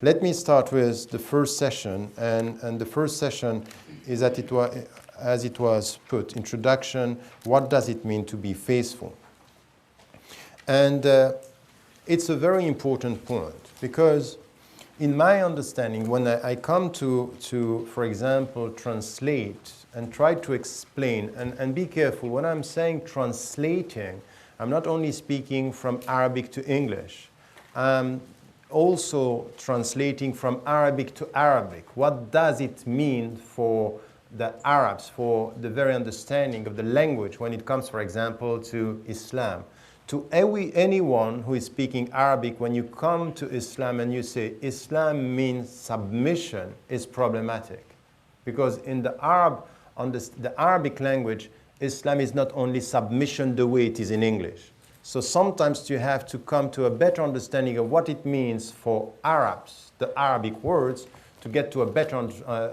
Let me start with the first session, and the first session is that as it was put, introduction, what does it mean to be faithful? And it's a very important point, because in my understanding, when I come to, for example, translate and try to explain, and be careful, when I'm saying translating, I'm not only speaking from Arabic to English. I'm also translating from Arabic to Arabic. What does it mean for the Arabs, for the very understanding of the language when it comes, for example, to Islam? To anyone who is speaking Arabic, when you come to Islam and you say Islam means submission, is problematic. Because in the Arabic language, Islam is not only submission the way it is in English. So sometimes you have to come to a better understanding of what it means for Arabs, the Arabic words, to get to a better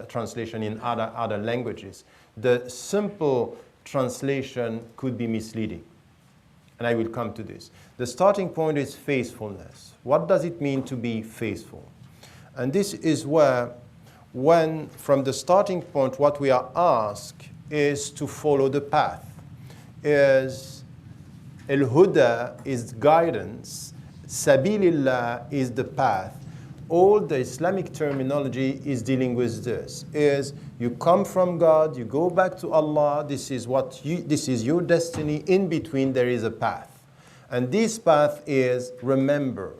translation in other languages. The simple translation could be misleading. And I will come to this. The starting point is faithfulness. What does it mean to be faithful? And this is where, when from the starting point, what we are asked is to follow the path. Al-Huda is guidance. Sabilillah is the path. All the Islamic terminology is dealing with this. Is you come from God, you go back to Allah, this is your destiny. In between there is a path. And this path is remember.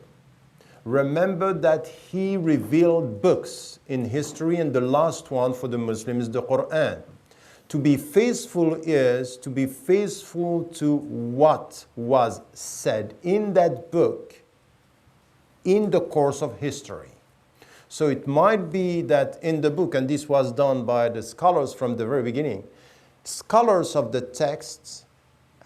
Remember that He revealed books in history, and the last one for the Muslims, the Quran. To be faithful is to be faithful to what was said in that book in the course of history. So it might be that in the book, and this was done by the scholars from the very beginning, scholars of the texts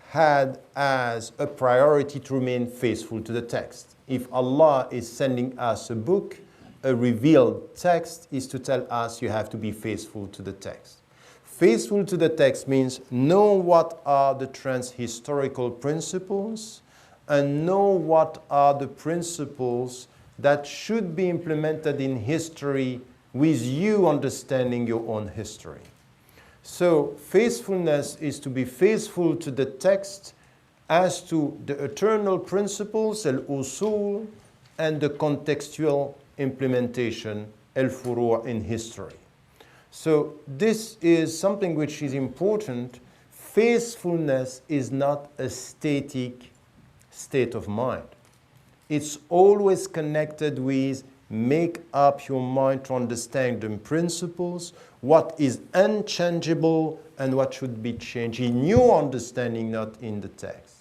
had as a priority to remain faithful to the text. If Allah is sending us a book, a revealed text is to tell us you have to be faithful to the text. Faithful to the text means know what are the transhistorical principles and know what are the principles that should be implemented in history with you understanding your own history. So faithfulness is to be faithful to the text as to the eternal principles, al-usul, and the contextual implementation, al-furu' in history. So this is something which is important. Faithfulness is not a static state of mind. It's always connected with make up your mind to understand the principles, what is unchangeable and what should be changed in your understanding, not in the text.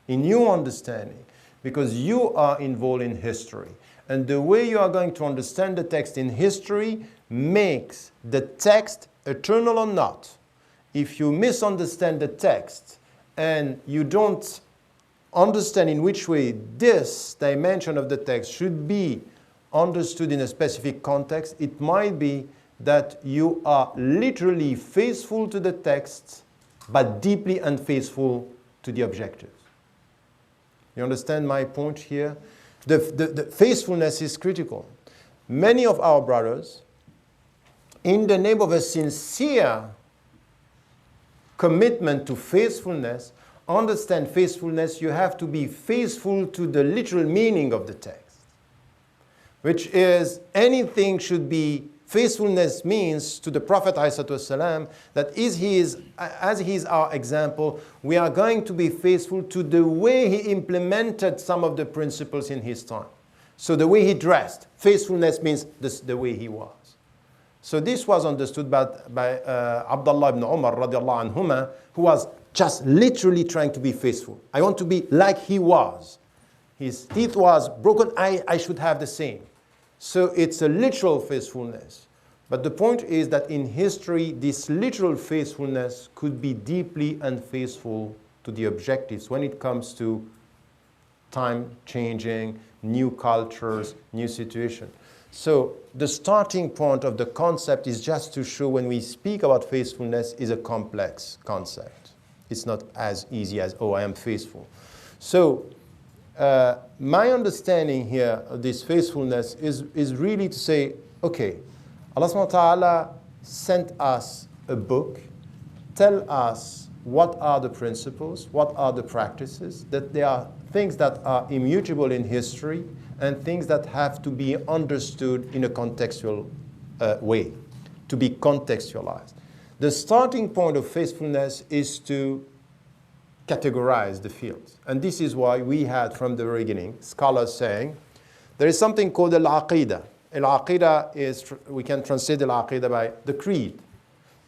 In your understanding, because you are involved in history. And the way you are going to understand the text in history makes the text eternal or not. If you misunderstand the text and you don't understand in which way this dimension of the text should be understood in a specific context, it might be that you are literally faithful to the text, but deeply unfaithful to the objectives. You understand my point here? The faithfulness is critical. Many of our brothers, in the name of a sincere commitment to faithfulness, understand faithfulness, you have to be faithful to the literal meaning of the text, which is anything should be, faithfulness means to the Prophet ﷺ that as he is our example, we are going to be faithful to the way he implemented some of the principles in his time. So the way he dressed, faithfulness means the way he was. So this was understood by Abdullah ibn Umar radiallahu anhuma, who was just literally trying to be faithful. I want to be like he was. His teeth was broken, I should have the same. So it's a literal faithfulness. But the point is that in history, this literal faithfulness could be deeply unfaithful to the objectives when it comes to time changing, new cultures, new situation. So the starting point of the concept is just to show when we speak about faithfulness is a complex concept. It's not as easy as, oh, I am faithful. So My understanding here of this faithfulness is really to say, okay, Allah subhanahu wa ta'ala sent us a book, tell us what are the principles, what are the practices, that there are things that are immutable in history and things that have to be understood in a contextual way, to be contextualized. The starting point of faithfulness is to categorize the fields. And this is why we had from the beginning scholars saying there is something called al-aqidah. Al-aqidah is, we can translate al-aqidah by the creed.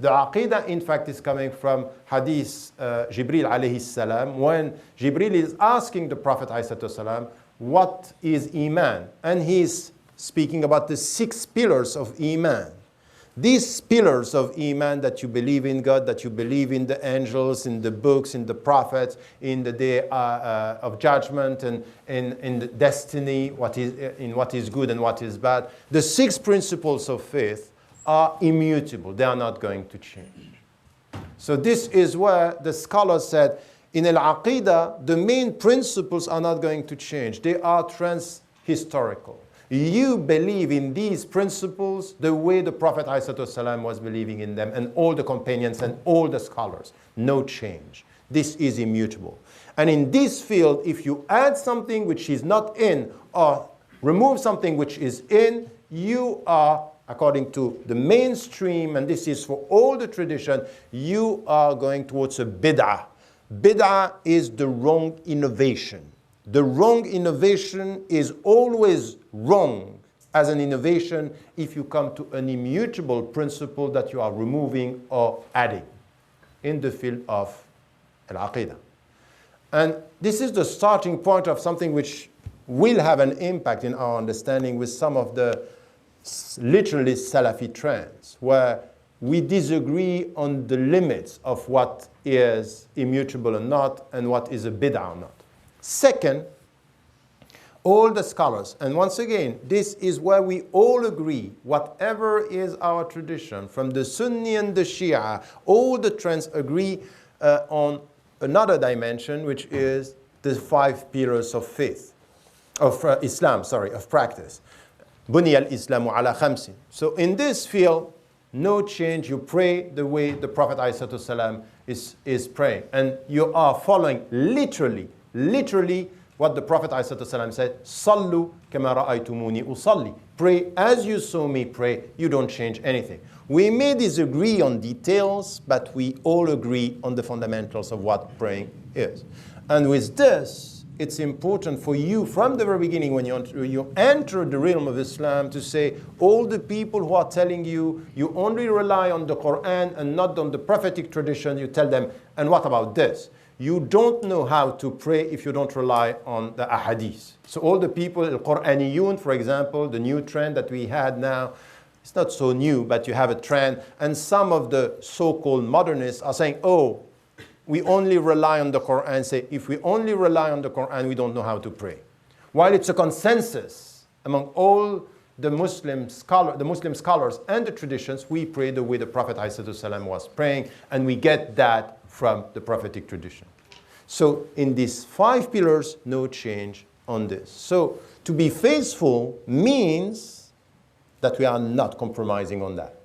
The aqidah, in fact, is coming from hadith Jibril alayhi salam, when Jibril is asking the Prophet alayhi salam, what is Iman? And he's speaking about the 6 pillars of Iman. These pillars of Iman, that you believe in God, that you believe in the angels, in the books, in the prophets, in the day of judgment, and in the destiny, in what is good and what is bad. The 6 principles of faith are immutable. They are not going to change. So this is where the scholars said, in al-aqidah, the main principles are not going to change. They are trans-historical. You believe in these principles the way the Prophet ﷺ was believing in them, and all the companions and all the scholars. No change. This is immutable. And in this field, if you add something which is not in or remove something which is in, you are, according to the mainstream, and this is for all the tradition, you are going towards a bid'ah. Bid'ah is the wrong innovation. The wrong innovation is always wrong as an innovation if you come to an immutable principle that you are removing or adding in the field of al-aqidah. And this is the starting point of something which will have an impact in our understanding with some of the literally Salafi trends, where we disagree on the limits of what is immutable or not and what is a bid'ah or not. Second, all the scholars, and once again, this is where we all agree, whatever is our tradition, from the Sunni and the Shia, all the trends agree on another dimension, which is the 5 pillars of faith, of Islam, of practice. Buni al-Islamu ala khamsin. So in this field, no change. You pray the way the Prophet ﷺ is praying. And you are following literally what the Prophet ﷺ said, Sallu kama ra'aytumuni usalli. Pray as you saw me pray. You don't change anything. We may disagree on details, but we all agree on the fundamentals of what praying is. And with this, it's important for you from the very beginning when you enter the realm of Islam to say, all the people who are telling you, you only rely on the Quran and not on the prophetic tradition, you tell them, and what about this? You don't know how to pray if you don't rely on the ahadith. So all the people, al-Quraniyun, for example, the new trend that we had now, it's not so new, but you have a trend, and some of the so-called modernists are saying, oh, we only rely on the Quran, say, if we only rely on the Quran, we don't know how to pray. While it's a consensus among all the Muslim scholars and the traditions, we pray the way the Prophet ﷺ was praying, and we get that from the prophetic tradition. So in these 5 pillars, no change on this. So to be faithful means that we are not compromising on that.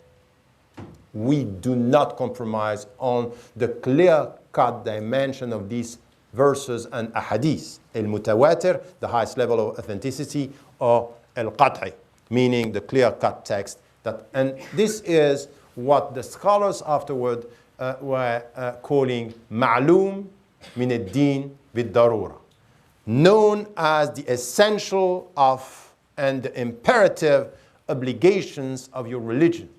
We do not compromise on the clear-cut dimension of these verses and ahadith. Al-mutawatir, the highest level of authenticity, or al-qat'i, meaning the clear-cut text. And this is what the scholars afterward were calling ma'loom min ad-din bid-darura, known as the essential of and the imperative obligations of your religion.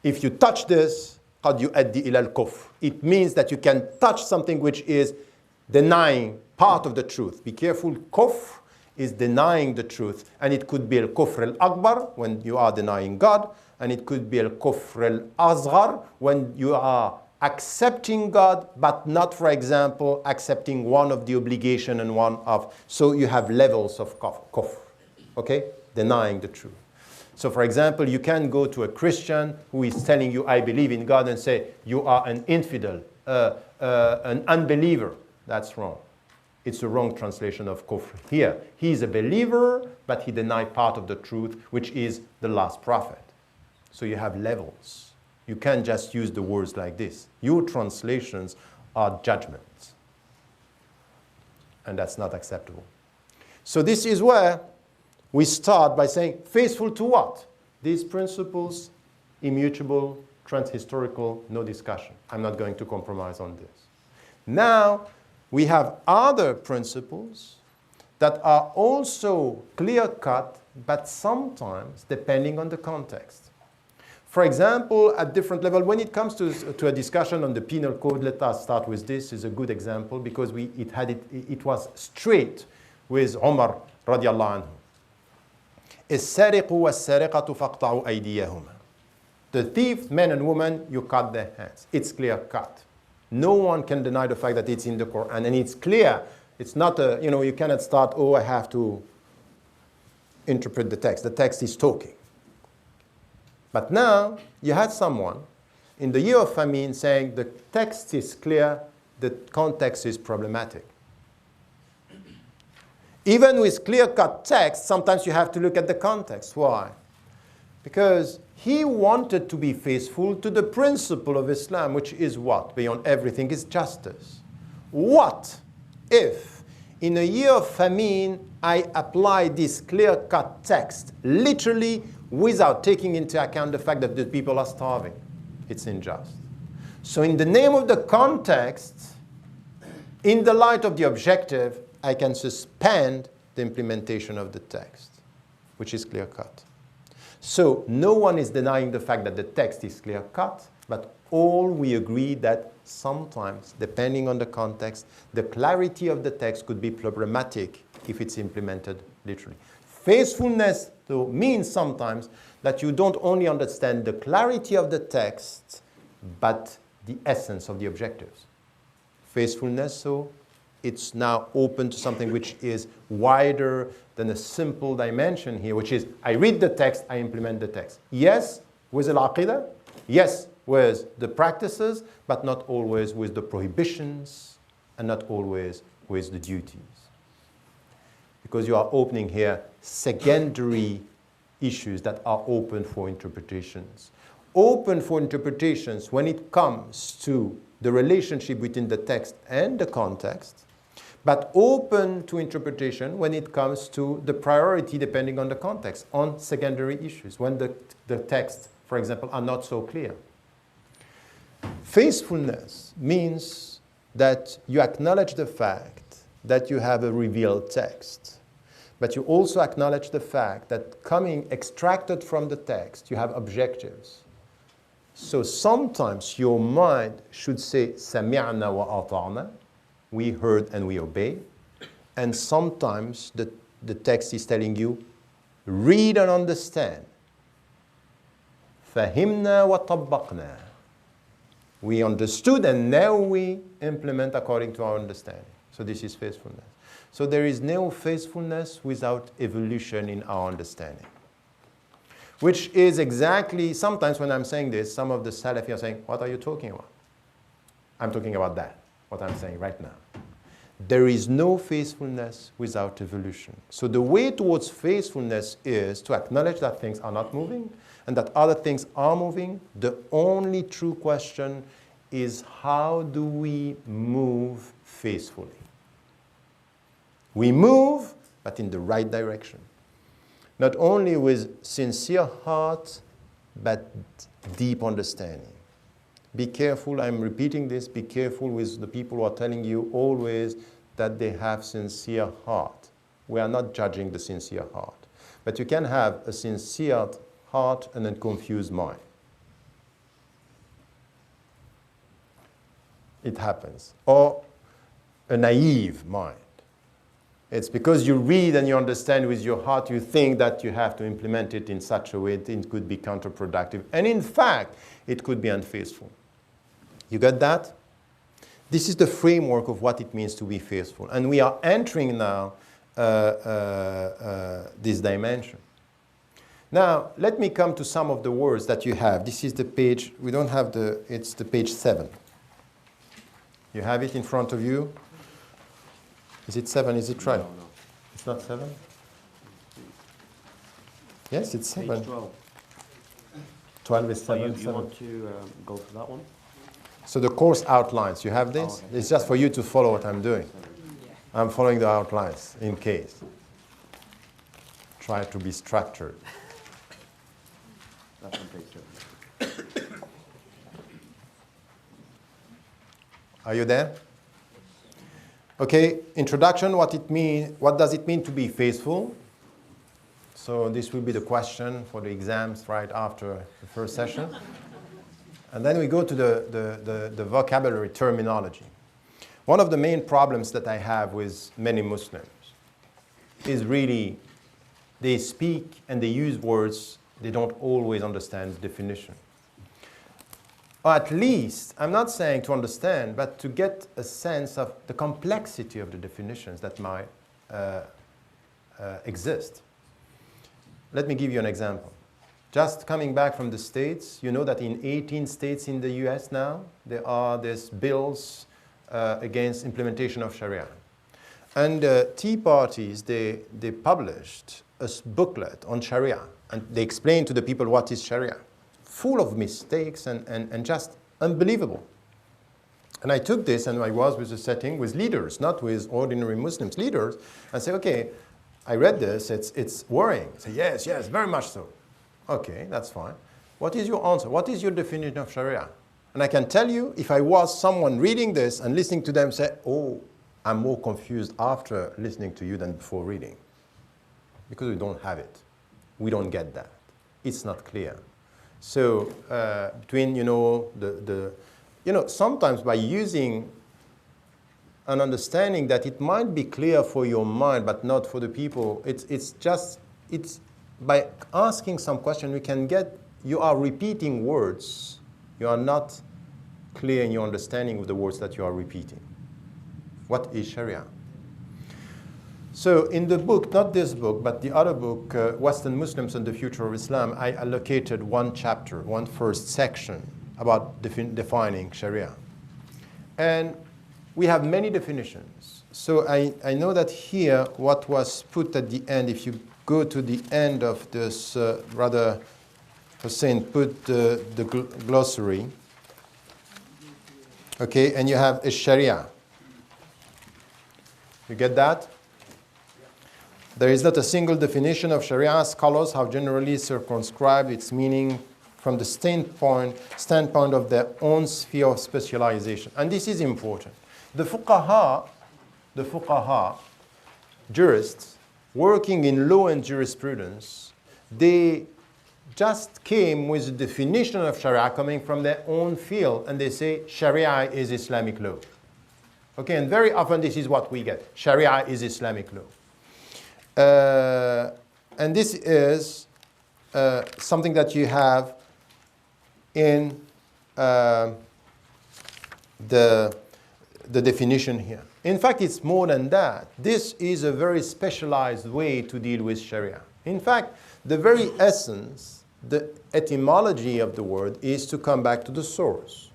If you touch this, قَدْ يُؤَدِّي إِلَى الْكُفْرِ. It means that you can touch something which is denying part of the truth. Be careful, kufr is denying the truth. And it could be al-kufr al-akbar, when you are denying God. And it could be al-kufr al-azghar, when you are accepting God, but not, for example, accepting one of the obligation and one of... So you have levels of kufr, okay? Denying the truth. So for example, you can go to a Christian who is telling you, I believe in God, and say, you are an infidel, an unbeliever. That's wrong. It's a wrong translation of kufr here. He is a believer, but he denied part of the truth, which is the last prophet. So you have levels. You can't just use the words like this. Your translations are judgments. And that's not acceptable. So this is where we start by saying, faithful to what? These principles, immutable, transhistorical, no discussion. I'm not going to compromise on this. Now, we have other principles that are also clear-cut, but sometimes depending on the context. For example, at different levels, when it comes to a discussion on the penal code, let us start with this. Is a good example because it was straight with Umar radiallahu anhu. السارق والسارقة فاقطعوا أيديهما. The thief, men and women, you cut their hands. It's clear cut. No one can deny the fact that it's in the Quran, and it's clear. It's not a, you cannot start, I have to interpret the text. The text is talking. But now, you had someone in the year of famine saying the text is clear, the context is problematic. Even with clear-cut text, sometimes you have to look at the context. Why? Because he wanted to be faithful to the principle of Islam, which is what? Beyond everything is justice. What if, in a year of famine, I apply this clear-cut text, literally without taking into account the fact that the people are starving? It's unjust. So in the name of the context, in the light of the objective, I can suspend the implementation of the text, which is clear-cut. So no one is denying the fact that the text is clear-cut, but all we agree that sometimes, depending on the context, the clarity of the text could be problematic if it's implemented literally. Faithfulness, though, means sometimes that you don't only understand the clarity of the text, but the essence of the objectives. Faithfulness, so it's now open to something which is wider than a simple dimension here, which is I read the text, I implement the text. Yes, with al-aqidah, yes, with the practices, but not always with the prohibitions, and not always with the duties. Because you are opening here secondary issues that are open for interpretations. Open for interpretations when it comes to the relationship between the text and the context, but open to interpretation when it comes to the priority depending on the context, on secondary issues, when the texts, for example, are not so clear. Faithfulness means that you acknowledge the fact that you have a revealed text, but you also acknowledge the fact that coming extracted from the text, you have objectives. So sometimes your mind should say, سَمِعْنَا وَأَطَعْنَا, we heard and we obey. And sometimes the text is telling you, read and understand. فَهِمْنَا وَطَبَّقْنَا. We understood and now we implement according to our understanding. So this is faithfulness. So there is no faithfulness without evolution in our understanding. Which is exactly, sometimes when I'm saying this, some of the Salafi are saying, what are you talking about? I'm talking about that, what I'm saying right now. There is no faithfulness without evolution. So the way towards faithfulness is to acknowledge that things are not moving and that other things are moving. The only true question is how do we move faithfully? We move, but in the right direction. Not only with sincere heart, but deep understanding. Be careful, I'm repeating this, be careful with the people who are telling you always that they have sincere heart. We are not judging the sincere heart. But you can have a sincere heart and a confused mind. It happens. Or a naive mind. It's because you read and you understand with your heart, you think that you have to implement it in such a way that it could be counterproductive. And in fact, it could be unfaithful. You got that? This is the framework of what it means to be faithful. And we are entering now this dimension. Now, let me come to some of the words that you have. This is the page, we don't have it's the page 7. You have it in front of you. Is it 7? Is it right? No. It's not 7? Yes, it's 7. Page 12. 12 is So 7. you 7. want to go to that one? So the course outlines, you have this? Oh, okay. It's just for you to follow what I'm doing. I'm following the outlines in case. Try to be structured. That's on page 7. Are you there? Okay, introduction, what does it mean to be faithful? So this will be the question for the exams right after the first session. And then we go to the vocabulary terminology. One of the main problems that I have with many Muslims is really they speak and they use words, they don't always understand the definition. Or at least, I'm not saying to understand, but to get a sense of the complexity of the definitions that might exist. Let me give you an example. Just coming back from the States, you know that in 18 states in the US now, there are these bills against implementation of Sharia. And Tea parties, they published a booklet on Sharia, and they explained to the people what is Sharia. Full of mistakes and just unbelievable. And I took this and I was with a setting with leaders, not with ordinary Muslims, leaders, and say, okay, I read this, it's worrying. I say, yes, very much so. Okay, that's fine. What is your answer? What is your definition of Sharia? And I can tell you, if I was someone reading this and listening to them say, oh, I'm more confused after listening to you than before reading. Because we don't have it. We don't get that. It's not clear. So between, sometimes by using an understanding that it might be clear for your mind, but not for the people, it's by asking some question, we can get, you are repeating words. You are not clear in your understanding of the words that you are repeating. What is Sharia? So in the book, not this book, but the other book, Western Muslims and the Future of Islam, I allocated one chapter, one first section about defining Sharia. And we have many definitions. So I know that here, what was put at the end, if you go to the end of this, rather, Hussein put the glossary, okay, and you have a Sharia. You get that? There is not a single definition of Sharia. Scholars have generally circumscribed its meaning from the standpoint of their own sphere of specialization. And this is important. The fuqaha, jurists, working in law and jurisprudence, they just came with a definition of Sharia coming from their own field, and they say Sharia is Islamic law. Okay, and very often this is what we get. Sharia is Islamic law. And this is something that you have in the definition here. In fact, it's more than that. This is a very specialized way to deal with Sharia. In fact, the very essence, the etymology of the word is to come back to the source.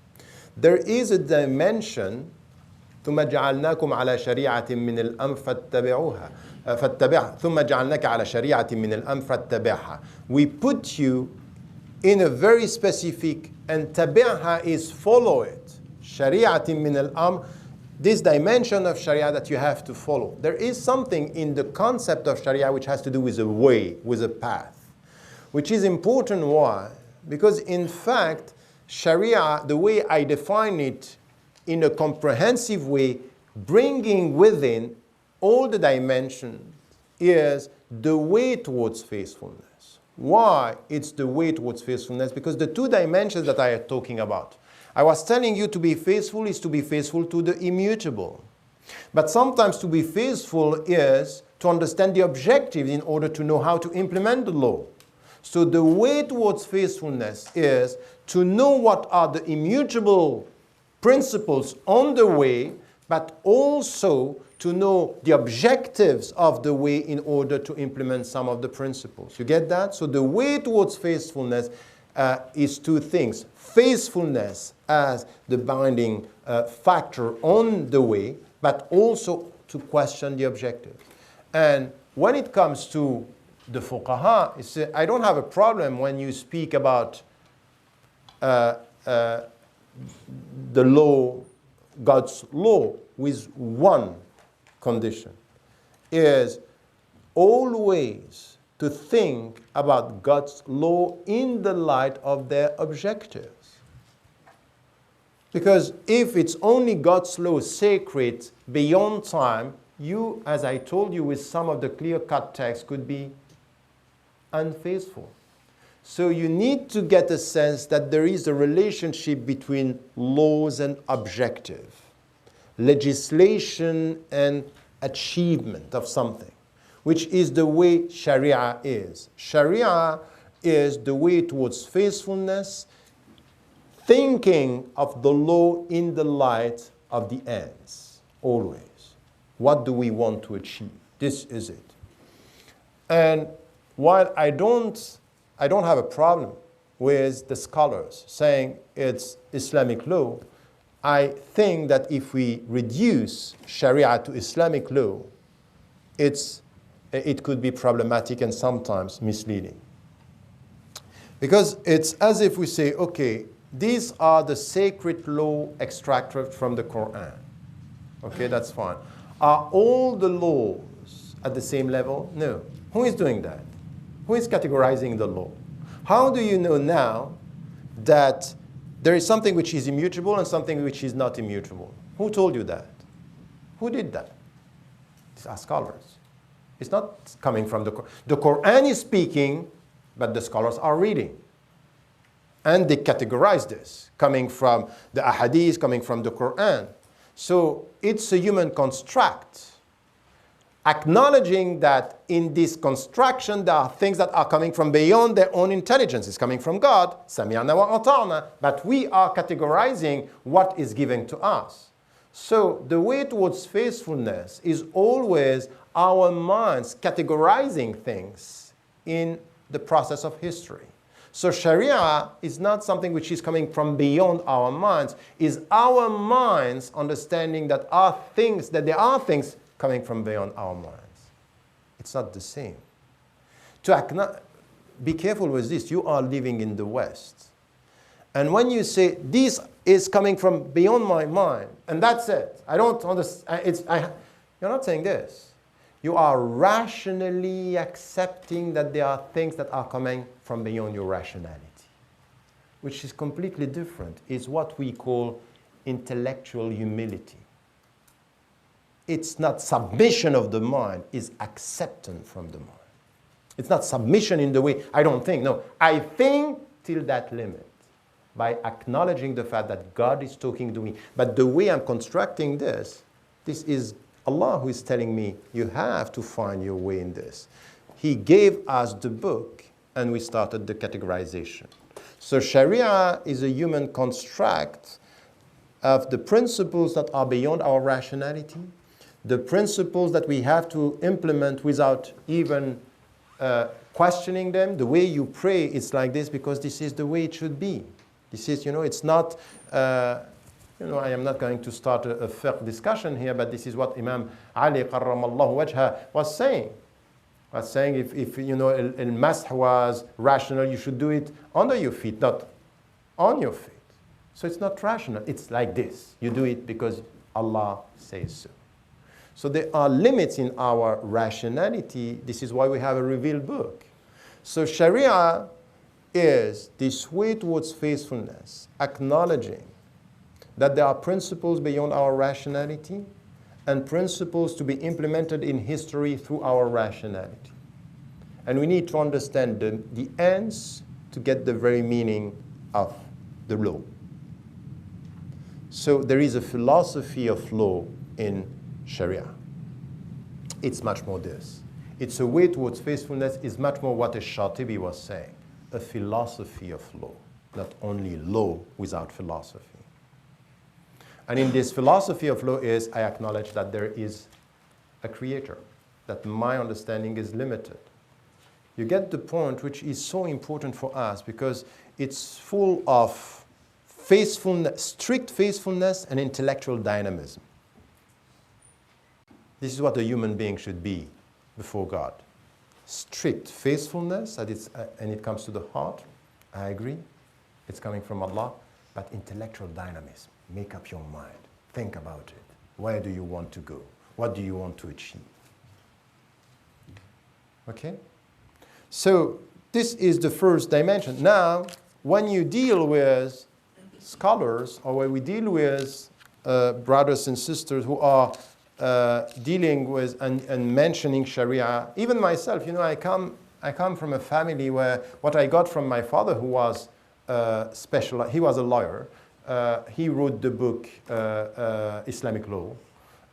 There is a dimension ثم جعلناكم على شريعة من الأمر فاتبعوها ثم جعلناك على شريعة من الأمر فاتبعها. We put you in a very specific, and tabi'ha is follow it. شريعة من الأمر, this dimension of Sharia that you have to follow. There is something in the concept of Sharia which has to do with a way, with a path, which is important. Why? Because in fact, Sharia, the way I define it in a comprehensive way, bringing within all the dimensions, is the way towards faithfulness. Why it's the way towards faithfulness? Because the two dimensions that I am talking about, I was telling you to be faithful is to be faithful to the immutable. But sometimes to be faithful is to understand the objectives in order to know how to implement the law. So the way towards faithfulness is to know what are the immutable principles on the way, but also to know the objectives of the way in order to implement some of the principles. You get that? So the way towards faithfulness is two things. Faithfulness as the binding factor on the way, but also to question the objective. And when it comes to the fuqaha, I don't have a problem when you speak about the law, God's law, with one condition, is always to think about God's law in the light of their objectives. Because if it's only God's law sacred beyond time, you, as I told you with some of the clear-cut texts, could be unfaithful. So you need to get a sense that there is a relationship between laws and objective, legislation and achievement of something, which is the way Sharia is. Sharia is the way towards faithfulness, thinking of the law in the light of the ends, always. What do we want to achieve? This is it. And while I don't have a problem with the scholars saying it's Islamic law, I think that if we reduce Sharia to Islamic law, it could be problematic and sometimes misleading. Because it's as if we say, okay, these are the sacred law extracted from the Quran. Okay, that's fine. Are all the laws at the same level? No. Who is doing that? Who is categorizing the law? How do you know now that there is something which is immutable and something which is not immutable? Who told you that? Who did that? These are scholars. It's not coming from the Quran. The Quran is speaking, but the scholars are reading. And they categorize this, coming from the ahadith, coming from the Quran. So it's a human construct, acknowledging that in this construction there are things that are coming from beyond their own intelligence. It's coming from God, sami'na wa ata'na, but we are categorizing what is given to us. So the way towards faithfulness is always our minds categorizing things in the process of history. So Sharia is not something which is coming from beyond our minds, is our minds understanding that there are things coming from beyond our minds. It's not the same. Be careful with this. You are living in the West. And when you say, this is coming from beyond my mind, and that's it, I don't understand, you're not saying this. You are rationally accepting that there are things that are coming from beyond your rationality, which is completely different. It's what we call intellectual humility. It's not submission of the mind, it's acceptance from the mind. It's not submission in the way, I don't think. No, I think till that limit by acknowledging the fact that God is talking to me. But the way I'm constructing this is Allah who is telling me, you have to find your way in this. He gave us the book, and we started the categorization. So Sharia is a human construct of the principles that are beyond our rationality, the principles that we have to implement without even questioning them. The way you pray is like this because this is the way it should be. This is, it's not... I am not going to start a fiqh discussion here, but this is what Imam Ali karramallahu wajha was saying. Was saying if al-masah was rational, you should do it under your feet, not on your feet. So it's not rational. It's like this. You do it because Allah says so. So there are limits in our rationality. This is why we have a revealed book. So Sharia is this way towards faithfulness, acknowledging that there are principles beyond our rationality and principles to be implemented in history through our rationality. And we need to understand the ends to get the very meaning of the law. So there is a philosophy of law in Sharia. It's much more this. It's a way towards faithfulness, is much more what Shatibi was saying. A philosophy of law, not only law without philosophy. And in this philosophy of law I acknowledge that there is a creator, that my understanding is limited. You get the point, which is so important for us because it's full of faithfulness, strict faithfulness and intellectual dynamism. This is what a human being should be before God. Strict faithfulness, and it comes to the heart. I agree. It's coming from Allah. But intellectual dynamism. Make up your mind. Think about it. Where do you want to go? What do you want to achieve? Okay? So this is the first dimension. Now, when you deal with scholars, or when we deal with brothers and sisters who are dealing with and mentioning Sharia, even myself, you know, I come from a family where what I got from my father, who was he was a lawyer. He wrote the book Islamic Law,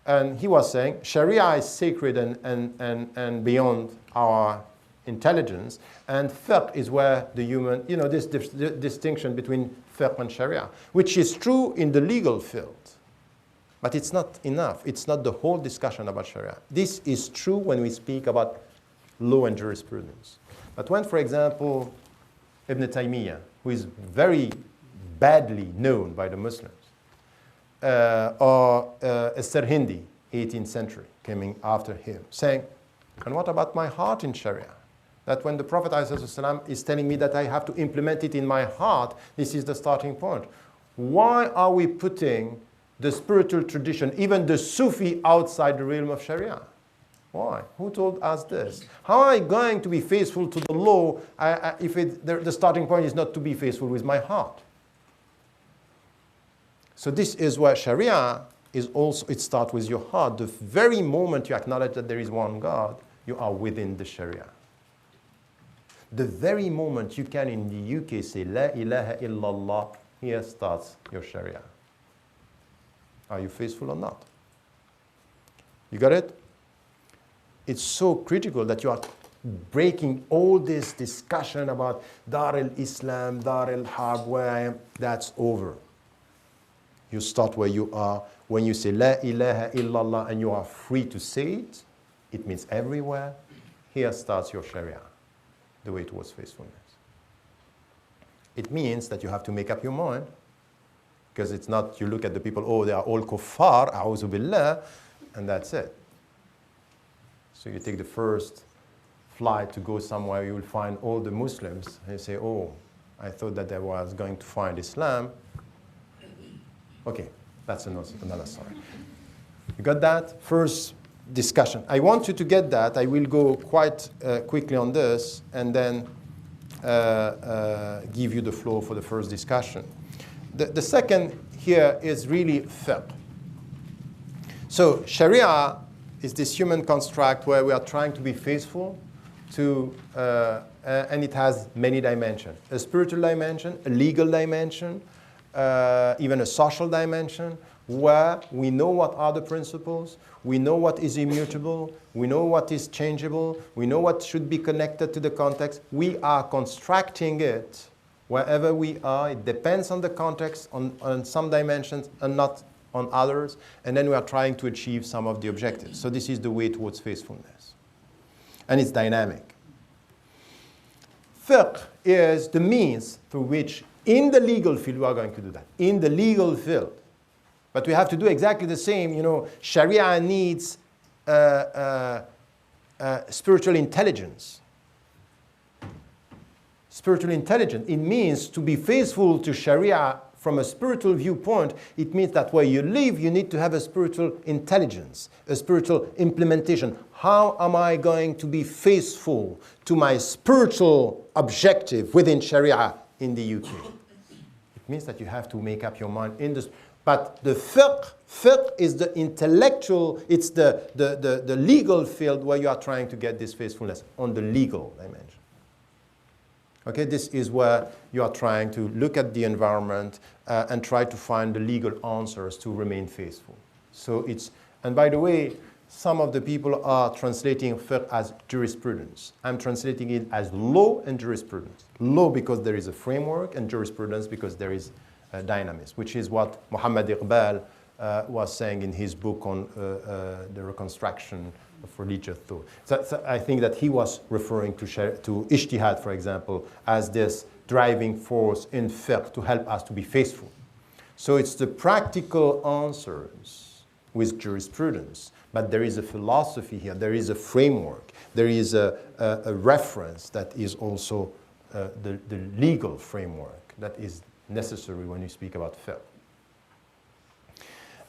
and he was saying Sharia is sacred and beyond our intelligence, and fiqh is where the human, you know, this distinction between fiqh and Sharia, which is true in the legal field, but it's not enough. It's not the whole discussion about Sharia. This is true when we speak about law and jurisprudence. But when, for example, Ibn Taymiyyah, who is very badly known by the Muslims, or Hindi, 18th century, coming after him, saying, and what about my heart in Sharia? That when the Prophet ﷺ is telling me that I have to implement it in my heart, this is the starting point. Why are we putting the spiritual tradition, even the Sufi, outside the realm of Sharia? Why? Who told us this? How am I going to be faithful to the law if the starting point is not to be faithful with my heart? So this is where Sharia is also, it starts with your heart. The very moment you acknowledge that there is one God, you are within the Sharia. The very moment you can in the UK say, La ilaha illallah, here starts your Sharia. Are you faithful or not? You got it? It's so critical that you are breaking all this discussion about Dar al-Islam, Dar al-Harb, where I am. That's over. You start where you are. When you say La ilaha illallah and you are free to say it, it means everywhere. Here starts your Sharia, the way towards faithfulness. It means that you have to make up your mind, because it's not you look at the people, oh, they are all kuffar, a'udhu billah, and that's it. So you take the first flight to go somewhere, you will find all the Muslims, and you say, oh, I thought that I was going to find Islam. Okay, that's another story. You got that? First discussion. I want you to get that. I will go quite quickly on this, and then give you the floor for the first discussion. The second here is really fiqh. So Sharia is this human construct where we are trying to be faithful to, and it has many dimensions. A spiritual dimension, a legal dimension, even a social dimension, where we know what are the principles, we know what is immutable, we know what is changeable, we know what should be connected to the context. We are constructing it wherever we are. It depends on the context, on some dimensions and not on others, and then we are trying to achieve some of the objectives. So this is the way towards faithfulness. And it's dynamic. Fiqh is the means through which, in the legal field, we are going to do that. In the legal field. But we have to do exactly the same. You know, Sharia needs spiritual intelligence. Spiritual intelligence. It means to be faithful to Sharia from a spiritual viewpoint. It means that where you live, you need to have a spiritual intelligence, a spiritual implementation. How am I going to be faithful to my spiritual objective within Sharia in the UK? It means that you have to make up your mind in this. But the fiqh is the intellectual, it's the legal field where you are trying to get this faithfulness on the legal dimension. Okay, this is where you are trying to look at the environment and try to find the legal answers to remain faithful. So it's, and by the way, some of the people are translating fiqh as jurisprudence. I'm translating it as law and jurisprudence. Law because there is a framework, and jurisprudence because there is dynamism, which is what Muhammad Iqbal was saying in his book on the reconstruction of religious thought. So I think that he was referring to ijtihad, for example, as this driving force in fiqh to help us to be faithful. So it's the practical answers with jurisprudence. But there is a philosophy here, there is a framework, there is a reference that is also the legal framework that is necessary when you speak about fiqh.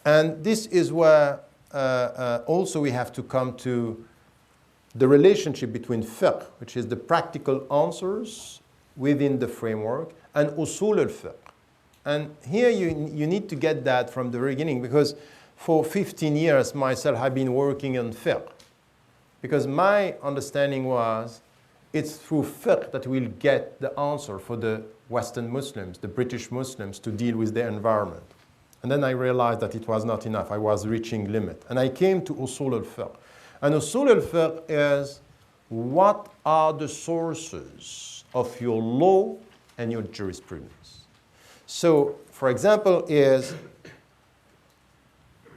And this is where also we have to come to the relationship between fiqh, which is the practical answers within the framework, and usul al-fiqh. And here you need to get that from the beginning, because for 15 years myself I've been working on fiqh. Because my understanding was it's through fiqh that we'll get the answer for the Western Muslims, the British Muslims, to deal with their environment. And then I realized that it was not enough. I was reaching limit. And I came to usul al-fiqh. And usul al-fiqh is what are the sources of your law and your jurisprudence. So, for example, is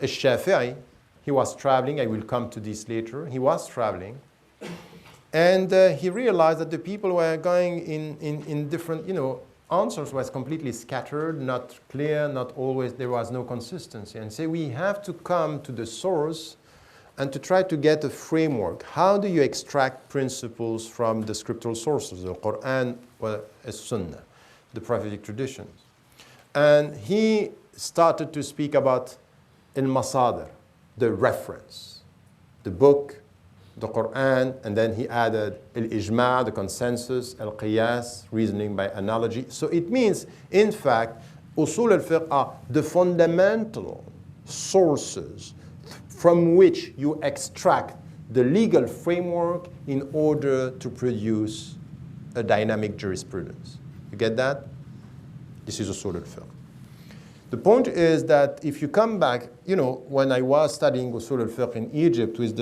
Shafi'i, he was traveling, I will come to this later, he was traveling, and he realized that the people were going in different, answers was completely scattered, not clear, not always, there was no consistency. And so we have to come to the source and to try to get a framework. How do you extract principles from the scriptural sources, the Quran or the Sunnah, the prophetic traditions? And he started to speak about al-masadir, the reference, the book, the Quran, and then he added al-ijma', the consensus, al-qiyas, reasoning by analogy. So it means, in fact, usul al-fiqh are the fundamental sources from which you extract the legal framework in order to produce a dynamic jurisprudence. You get that? This is usul al-fiqh. The point is that if you come back, when I was studying usul al-fiqh in Egypt, with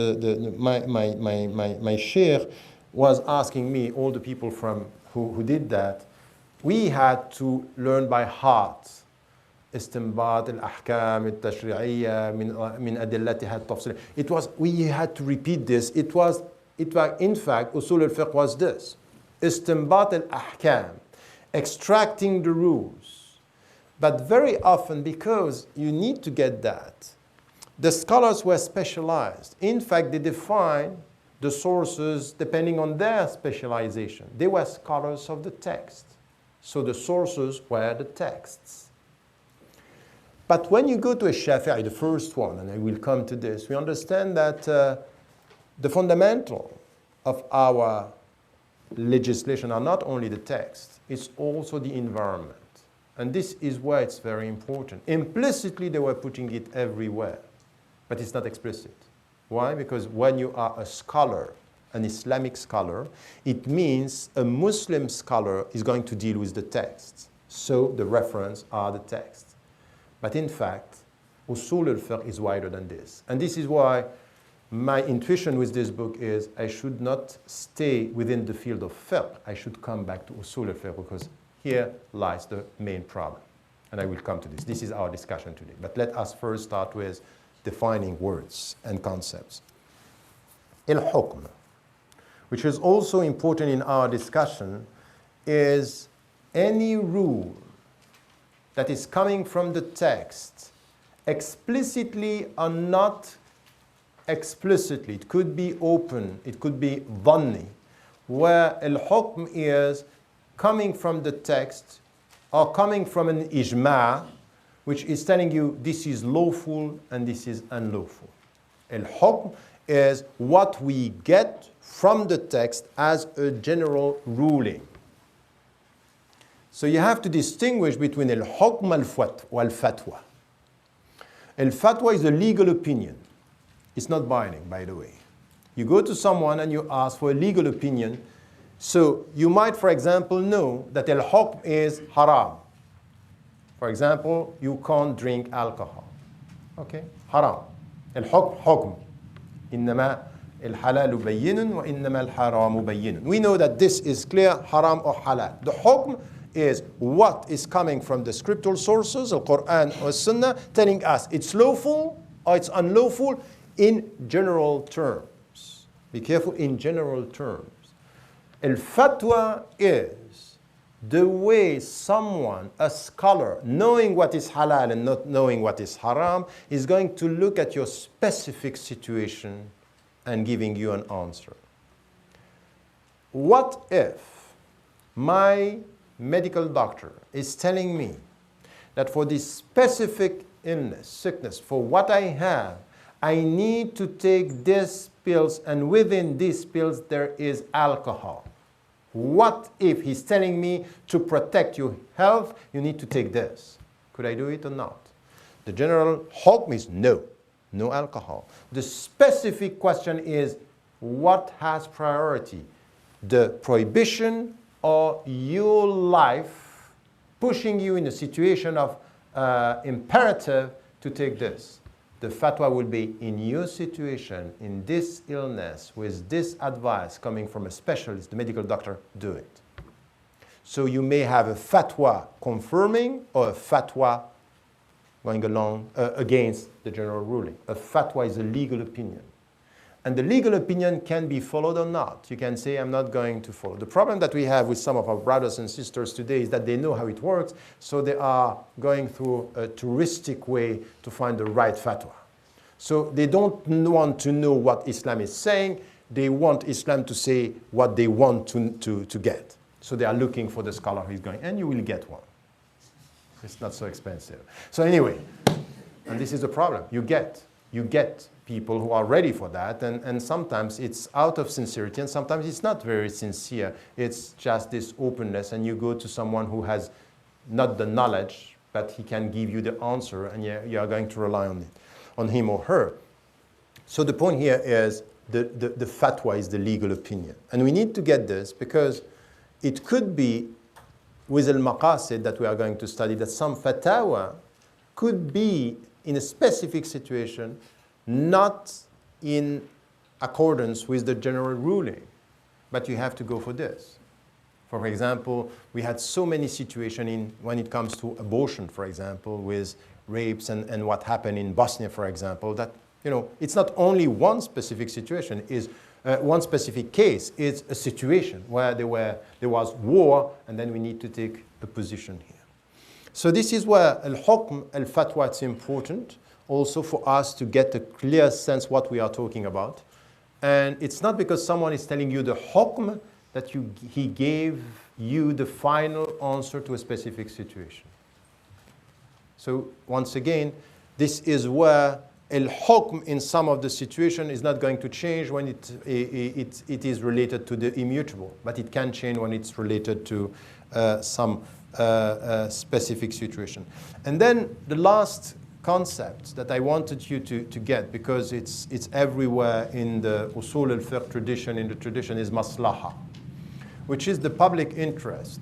my sheikh was asking me, all the people who did that, we had to learn by heart استنباط الأحكام التشريعية من أدلتها التفصيلية. We had to repeat this. In fact, usul al-fiqh was this: استنباط الأحكام, extracting the rules. But very often, because you need to get that, the scholars were specialized. In fact, they defined the sources depending on their specialization. They were scholars of the text. So the sources were the texts. But when you go to a Shafi'i, the first one, and I will come to this, we understand that the fundamental of our legislation are not only the text, it's also the environment. And this is why it's very important. Implicitly, they were putting it everywhere, but it's not explicit. Why? Because when you are a scholar, an Islamic scholar, it means a Muslim scholar is going to deal with the text. So the reference are the texts. But in fact, usul al-fiqh is wider than this. And this is why my intuition with this book is I should not stay within the field of fiqh. I should come back to usul al-fiqh, because here lies the main problem. And I will come to this. This is our discussion today. But let us first start with defining words and concepts. Al-hukm, which is also important in our discussion, is any rule that is coming from the text, explicitly or not explicitly. It could be open, it could be dhanni, where al-hukm is coming from the text or coming from an ijma', which is telling you this is lawful and this is unlawful. Al-hukm is what we get from the text as a general ruling. So you have to distinguish between al-hukm wal-fatwa. Al-fatwa is a legal opinion. It's not binding, by the way. You go to someone and you ask for a legal opinion. So you might, for example, know that al-hukm is haram. For example, you can't drink alcohol. Okay? Haram. Al-hukm, hukm. إنما الحلال بين وإنما الحرام بين. We know that this is clear, haram or halal. The hukm is what is coming from the scriptural sources, the Quran or Sunnah, telling us it's lawful or it's unlawful in general terms. Be careful, in general terms. Al-fatwa is the way someone, a scholar, knowing what is halal and not knowing what is haram, is going to look at your specific situation and giving you an answer. What if my medical doctor is telling me that for this specific illness, sickness, for what I have, I need to take these pills, and within these pills there is alcohol? What if he's telling me to protect your health, you need to take this? Could I do it or not? The general hukm is no, no alcohol. The specific question is, what has priority? The prohibition or your life pushing you in a situation of imperative to take this? The fatwa will be, in your situation, in this illness, with this advice coming from a specialist, the medical doctor, do it. So you may have a fatwa confirming or a fatwa going along against the general ruling. A fatwa is a legal opinion. And the legal opinion can be followed or not. You can say, I'm not going to follow. The problem that we have with some of our brothers and sisters today is that they know how it works, so they are going through a touristic way to find the right fatwa. So they don't want to know what Islam is saying. They want Islam to say what they want to get. So they are looking for the scholar who is going, and you will get one. It's not so expensive. So anyway, and this is the problem. You get people who are ready for that, and sometimes it's out of sincerity, and sometimes it's not very sincere. It's just this openness, and you go to someone who has not the knowledge, but he can give you the answer, and you are going to rely on it, on him or her. So the point here is the fatwa is the legal opinion. And we need to get this because it could be with al-maqasid that we are going to study that some fatwa could be in a specific situation not in accordance with the general ruling, but you have to go for this. For example, we had so many situations when it comes to abortion, for example, with rapes and what happened in Bosnia, for example, that it's not only one specific situation, is one specific case. It's a situation where there was war, and then we need to take a position here. So this is where al-hukm, al-fatwa, is important, also for us to get a clear sense what we are talking about. And it's not because someone is telling you the hukm that he gave you the final answer to a specific situation. So once again, this is where al-hukm in some of the situation is not going to change when it is related to the immutable, but it can change when it's related to some specific situation. And then the last concept that I wanted you to get, because it's everywhere in the usul al-fiqh tradition, in the tradition, is maslaha, which is the public interest.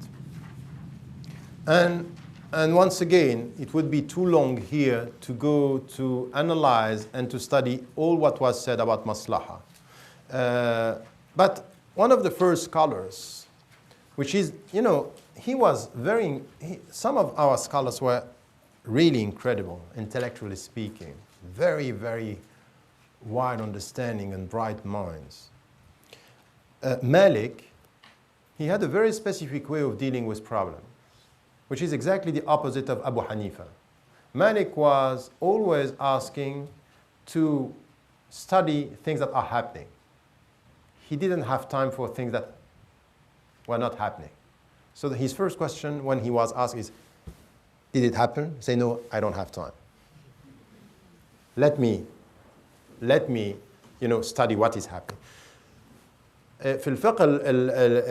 And once again, it would be too long here to go to analyze and to study all what was said about maslaha. But one of the first scholars, which is, some of our scholars were really incredible, intellectually speaking, very, very wide understanding and bright minds. Malik, he had a very specific way of dealing with problems, which is exactly the opposite of Abu Hanifa. Malik was always asking to study things that are happening. He didn't have time for things that were not happening. So his first question when he was asked is, did it happen? Say, no, I don't have time. Let me study what is happening. في الفقه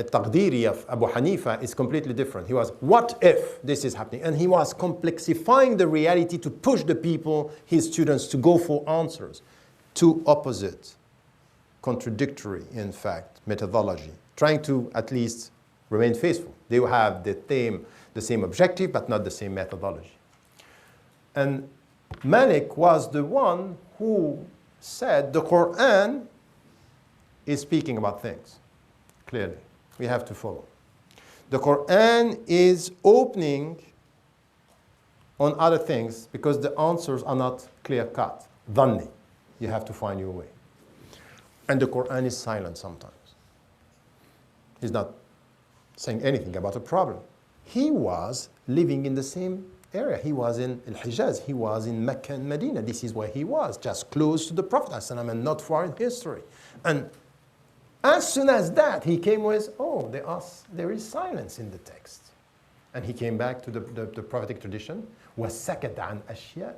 التقديري of Abu Hanifa is completely different. He was, what if this is happening? And he was complexifying the reality to push the people, his students, to go for answers. Two opposite, contradictory, in fact, methodology, trying to at least remain faithful. They will have the same objective, but not the same methodology. And Malik was the one who said the Quran is speaking about things, clearly. We have to follow. The Quran is opening on other things because the answers are not clear-cut. Dhanni. You have to find your way. And the Quran is silent sometimes. He's not saying anything about a problem. he was living in the same area. He was in Al-Hijaz. He was in Mecca and Medina. This is where he was, just close to the Prophet ﷺ and not far in history. And as soon as that, he came with, oh, there is silence in the text. And he came back to the prophetic tradition. وَسَكَتَ عَنْ أَشْيَاء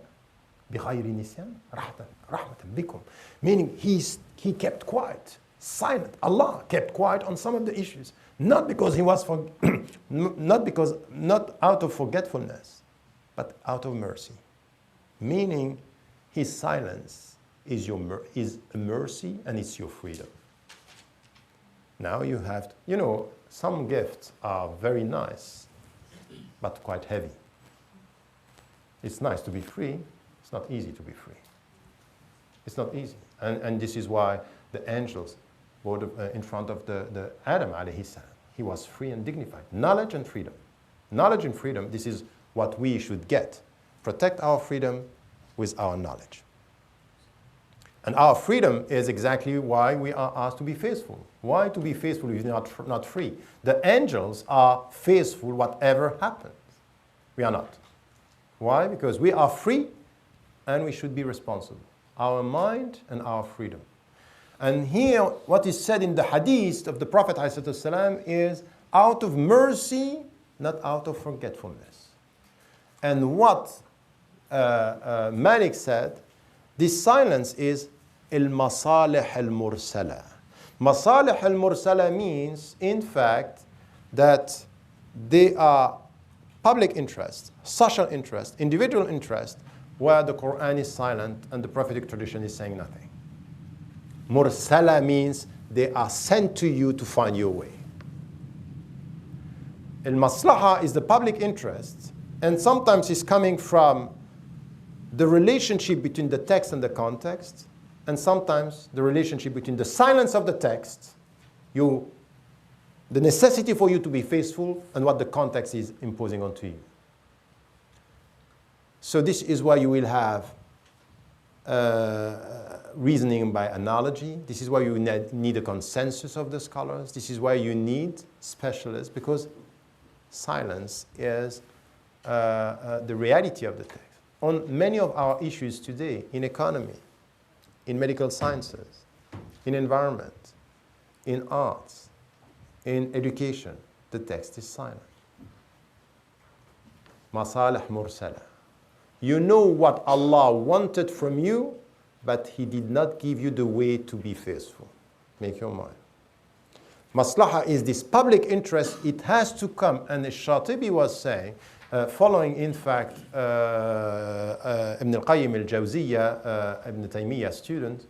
بِغَيْرِ نِسْيَانٍ رَحْمَةً بِكُمْ. Meaning he kept quiet, silent. Allah kept quiet on some of the issues. Not because he was not out of forgetfulness, but out of mercy. Meaning his silence is a mercy and it's your freedom. Now you have to, some gifts are very nice, but quite heavy. It's nice to be free. It's not easy to be free. It's not easy. And this is why the angels were in front of the Adam alayhi salam. He was free and dignified. Knowledge and freedom. Knowledge and freedom, this is what we should get. Protect our freedom with our knowledge. And our freedom is exactly why we are asked to be faithful. Why to be faithful if you're not free? The angels are faithful whatever happens. We are not. Why? Because we are free and we should be responsible. Our mind and our freedom. And here, what is said in the hadith of the Prophet ﷺ is out of mercy, not out of forgetfulness. And what Malik said, this silence is al-masalih al-mursala. Masalih al-mursala means, in fact, that they are public interest, social interest, individual interest, where the Quran is silent and the prophetic tradition is saying nothing. Mursala means they are sent to you to find your way. Al-maslaha is the public interest, and sometimes it's coming from the relationship between the text and the context, and sometimes the relationship between the silence of the text, the necessity for you to be faithful, and what the context is imposing onto you. So this is why you will have reasoning by analogy. This is why you need a consensus of the scholars. This is why you need specialists, because silence is the reality of the text. On many of our issues today, in economy, in medical sciences, in environment, in arts, in education, the text is silent. Masalih mursala. You know what Allah wanted from you, but He did not give you the way to be faithful. Make your mind. Maslaha is this public interest. It has to come. And the Shatibi was saying, following, in fact, Ibn al-Qayyim al-Jawziyya, Ibn Taymiyyah's student,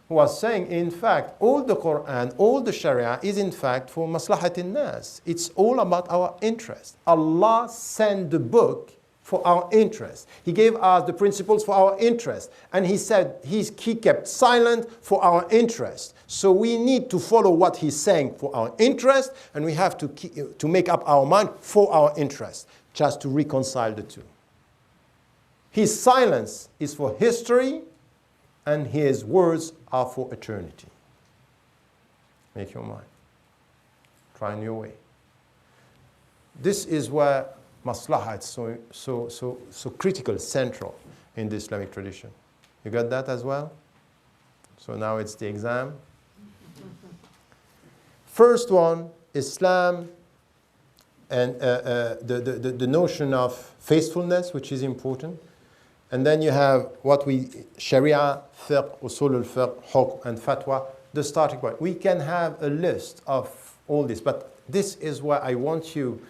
who was saying, in fact, all the Quran, all the Sharia is, in fact, for maslahat in-nas. It's all about our interest. Allah sent the book for our interest. He gave us the principles for our interest. And He said He kept silent for our interest. So we need to follow what He's saying for our interest, and we have to make up our mind for our interest, just to reconcile the two. His silence is for history, and His words are for eternity. Make your mind. Find your way. This is where Maslaha is so critical, central in the Islamic tradition. You got that as well? So now it's the exam. First one, Islam and the notion of faithfulness, which is important. And then you have Sharia, fiqh, usul al-fiqh, hukm, and fatwa, the starting point. We can have a list of all this, but this is where I want you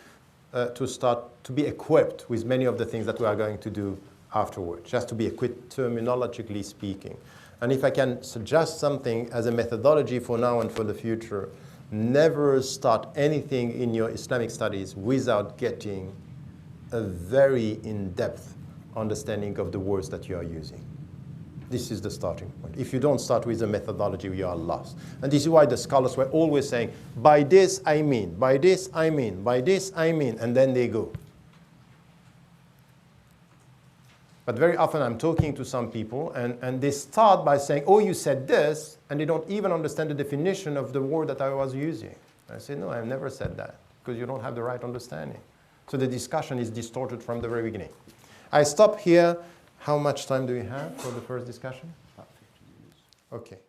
to start to be equipped with many of the things that we are going to do afterwards, just to be equipped terminologically speaking. And if I can suggest something as a methodology for now and for the future, never start anything in your Islamic studies without getting a very in-depth understanding of the words that you are using. This is the starting point. If you don't start with a methodology, you are lost. And this is why the scholars were always saying, by this I mean, by this I mean, by this I mean, and then they go. But very often I'm talking to some people, and they start by saying, oh, you said this, and they don't even understand the definition of the word that I was using. I say, no, I've never said that, because you don't have the right understanding. So the discussion is distorted from the very beginning. I stop here. How much time do we have for the first discussion? About 15 minutes. Okay.